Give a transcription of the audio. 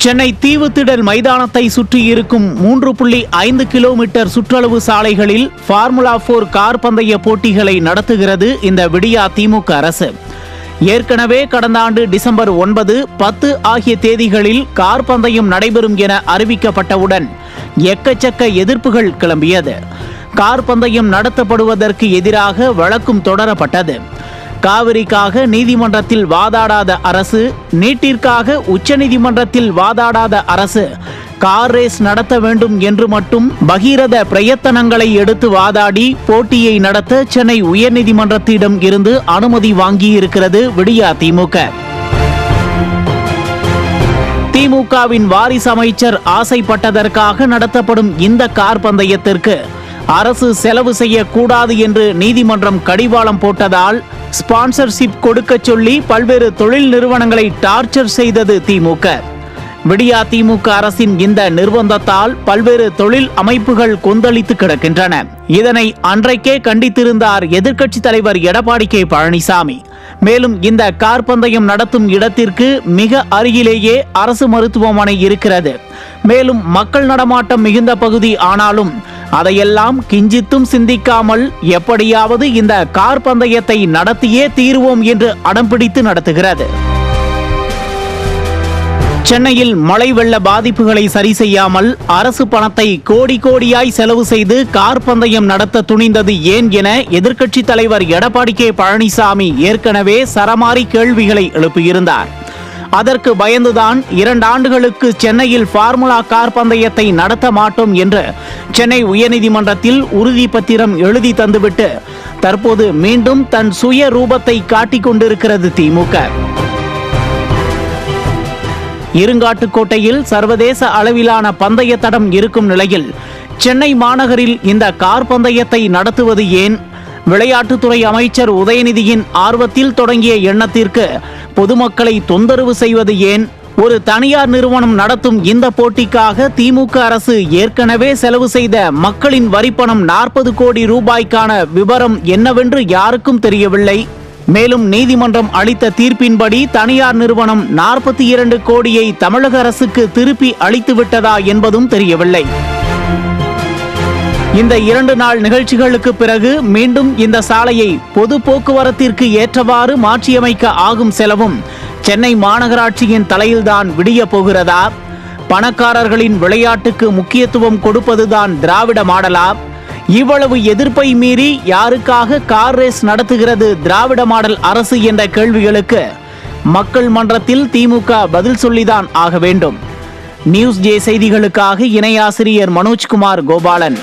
சென்னை தீவுத்திடல் மைதானத்தை சுற்றி இருக்கும் 3.5 கிலோமீட்டர் சுற்றளவு சாலைகளில் ஃபார்முலா 4 கார் பந்தய போட்டிகளை நடத்துகிறது இந்த விடியா திமுக அரசு. ஏற்கனவே கடந்த ஆண்டு டிசம்பர் 9, 10 ஆகிய தேதிகளில் கார் பந்தயம் நடைபெறும் என அறிவிக்கப்பட்டவுடன் எக்கச்சக்க எதிர்ப்புகள் கிளம்பியது. கார் பந்தயம் நடத்தப்படுவதற்கு எதிராக வழக்கும் தொடரப்பட்டது. காவிரிக்காக நீதிமன்றத்தில் வாதாடாத அரசு, நீட்டிற்காக உச்சநீதிமன்றத்தில் வாதாடாத அரசு கார் ரேஸ் நடத்த வேண்டும் என்று மட்டும் பகீரத பிரயத்தனங்களை எடுத்து வாதாடி போட்டியை நடத்த சென்னை உயர்நீதிமன்றத்திடம் இருந்து அனுமதி வாங்கியிருக்கிறது விடியா திமுக. திமுகவின் வாரிசு அமைச்சர் ஆசைப்பட்டதற்காக நடத்தப்படும் இந்த கார் பந்தயத்திற்கு அரசு செலவு செய்யக்கூடாது என்று நீதிமன்றம் கடிவாளம் போட்டதால் ஸ்பான்சர்ஷிப் கொடுக்க சொல்லி பல்வேறு தொழில் நிறுவனங்களை டார்ச்சர் செய்தது திமுக. விடியா திமுக அரசின் இந்த நிர்பந்தத்தால் பல்வேறு தொழில் அமைப்புகள் கொந்தளித்து கிடக்கின்றன. இதனை அன்றைக்கே கண்டித்திருந்தார் எதிர்க்கட்சி தலைவர் எடப்பாடி கே பழனிசாமி. மேலும் இந்த கார் பந்தயம் நடத்தும் இடத்திற்கு மிக அருகிலேயே அரசு மருத்துவமனை இருக்கிறது. மேலும் மக்கள் நடமாட்டம் மிகுந்த பகுதி ஆனாலும் அதையெல்லாம் கிஞ்சித்தும் சிந்திக்காமல் எப்படியாவது இந்த கார் பந்தயத்தை நடத்தியே தீருவோம் என்று அடம்பிடித்து நடத்துகிறது. சென்னையில் மழை வெள்ள பாதிப்புகளை சரி செய்யாமல் அரசு பணத்தை கோடி கோடியாய் செலவு செய்து கார் பந்தயம் நடத்த துணிந்தது ஏன் என எதிர்க்கட்சி தலைவர் எடப்பாடி கே பழனிசாமி ஏற்கனவே சரமாரி கேள்விகளை எழுப்பியிருந்தார். அதற்கு பயந்துதான் 2 ஆண்டுகளுக்கு சென்னையில் ஃபார்முலா கார் பந்தயத்தை நடத்த மாட்டோம் என்று சென்னை உயர்நீதிமன்றத்தில் உறுதி பத்திரம் எழுதி தந்துவிட்டு தற்போது மீண்டும் தன் சுய ரூபத்தை காட்டிக் கொண்டிருக்கிறது திமுக. இருங்காட்டுக்கோட்டையில் சர்வதேச அளவிலான பந்தய தடம் இருக்கும் நிலையில் சென்னை மாநகரில் இந்த கார் பந்தயத்தை நடத்துவது ஏன்? விளையாட்டுத்துறை அமைச்சர் உதயநிதியின் ஆர்வத்தில் தொடங்கிய எண்ணத்திற்கு பொதுமக்களை தொந்தரவு செய்வது ஏன்? ஒரு தனியார் நிறுவனம் நடத்தும் இந்த போட்டிக்காக திமுக அரசு ஏற்கனவே செலவு செய்த மக்களின் வரிப்பணம் 40 கோடி ரூபாய்க்கான விவரம் என்னவென்று யாருக்கும் தெரியவில்லை. மேலும் நீதிமன்றம் அளித்த தீர்ப்பின்படி தனியார் நிறுவனம் 42 கோடியை தமிழக அரசுக்கு திருப்பி அளித்து விட்டதா என்பதும் தெரியவில்லை. இந்த 2 நாள் நிகழ்ச்சிகளுக்கு பிறகு மீண்டும் இந்த சாலையை பொது போக்குவரத்திற்கு ஏற்றவாறு மாற்றியமைக்க ஆகும் செலவும் சென்னை மாநகராட்சியின் தலையில்தான் விடிய போகிறதா? பணக்காரர்களின் விளையாட்டுக்கு முக்கியத்துவம் கொடுப்பதுதான் திராவிட மாடலா? இவ்வளவு எதிர்ப்பை மீறி யாருக்காக கார் ரேஸ் நடத்துகிறது திராவிட மாடல் அரசு என்ற கேள்விகளுக்கு மக்கள் மன்றத்தில் திமுக பதில் சொல்லிதான் ஆக வேண்டும். நியூஸ் ஜே செய்திகளுக்காக இணை ஆசிரியர் மனோஜ்குமார் கோபாலன்.